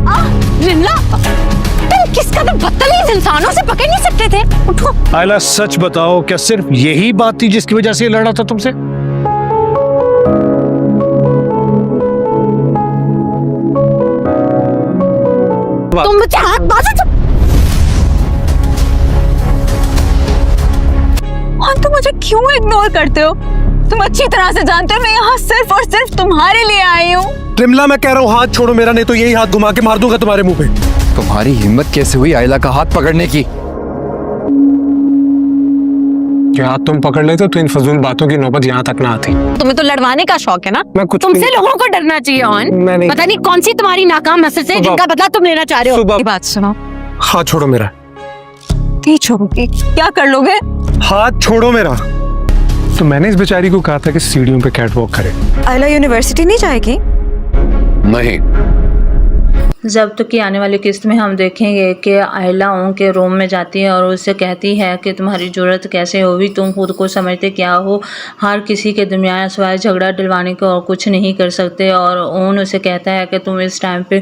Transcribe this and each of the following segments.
रिमला, तुम किस कदर बदतमीज इंसानों से पकड़ नहीं सकते थे? उठो। आयला सच बताओ, क्या सिर्फ यही बात थी जिसकी वजह से ये लड़ा था तुमसे? तुम मुझे हाथ बाजू और तुम मुझे क्यों इग्नोर करते हो? तुम अच्छी तरह से जानते हो मैं यहाँ सिर्फ और सिर्फ तुम्हारे लिए आई हूँ। रिमला, मैं कह रहा हूँ हाथ छोड़ो मेरा, नहीं तो यही हाथ घुमा के मार दूंगा तुम्हारे मुंह पे। तुम्हारी हिम्मत कैसे हुई आयला का हाथ पकड़ने की? हाथ तुम पकड़ लेते तो इन फजूल बातों की नौबत यहाँ तक ना आती। तुम्हें तो लड़वाने का शौक है ना? मैं कुछ तुमसे लोगों को डरना चाहिए। मैं नहीं। पता नहीं कौन सी तुम्हारी नाकाम मैसेज है जिनका बदला तुम लेना चाह रहे हो। बात सुनो। हाथ छोड़ो मेरा। नहीं छोड़ोगी? क्या कर लोगे? हाथ छोड़ो मेरा। तो मैंने इस बेचारी को कहा था कि सीढ़ियों पे कैटवॉक करे। आयला यूनिवर्सिटी नहीं जाएगी? नहीं। जब्त की आने वाली किस्त में हम देखेंगे कि आयला उनके रूम में जाती है और उससे कहती है कि तुम्हारी ज़रूरत कैसे होगी, तुम खुद को समझते क्या हो, हर किसी के दरमियान सिवाय झगड़ा दिलवाने को और कुछ नहीं कर सकते। और उन उसे कहता है कि तुम इस टाइम पे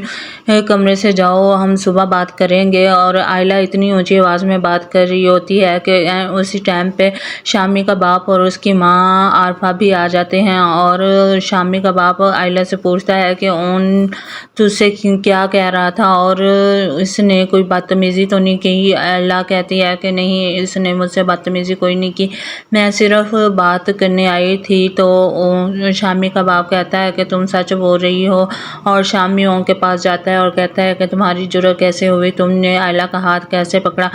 कमरे से जाओ, हम सुबह बात करेंगे। और आयला इतनी ऊंची आवाज़ में बात कर रही होती है कि उसी टाइम पे शामी का बाप और उसकी माँ आरफा भी आ जाते हैं। और शामी का बाप आयला से पूछता है कि उन तुझसे क्या कह रहा था और इसने कोई बदतमीज़ी तो नहीं की? अल्लाह कहती है कि नहीं, इसने मुझसे बदतमीज़ी कोई नहीं की, मैं सिर्फ बात करने आई थी। तो शामी का बाप कहता है कि तुम सच बोल रही हो। और शामी उनके पास जाता है और कहता है कि तुम्हारी जुर्रत कैसे हुई, तुमने आयला का हाथ कैसे पकड़ा?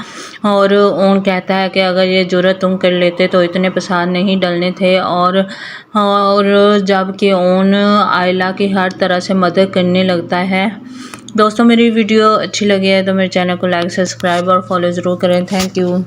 और उन कहता है कि अगर ये जुर्रत तुम कर लेते तो इतने पसार नहीं डलने थे। और जबकि उन आयला की हर तरह से मदद करने लगता है। दोस्तों, मेरी वीडियो अच्छी लगी है तो मेरे चैनल को लाइक, सब्सक्राइब और फॉलो ज़रूर करें। Thank you.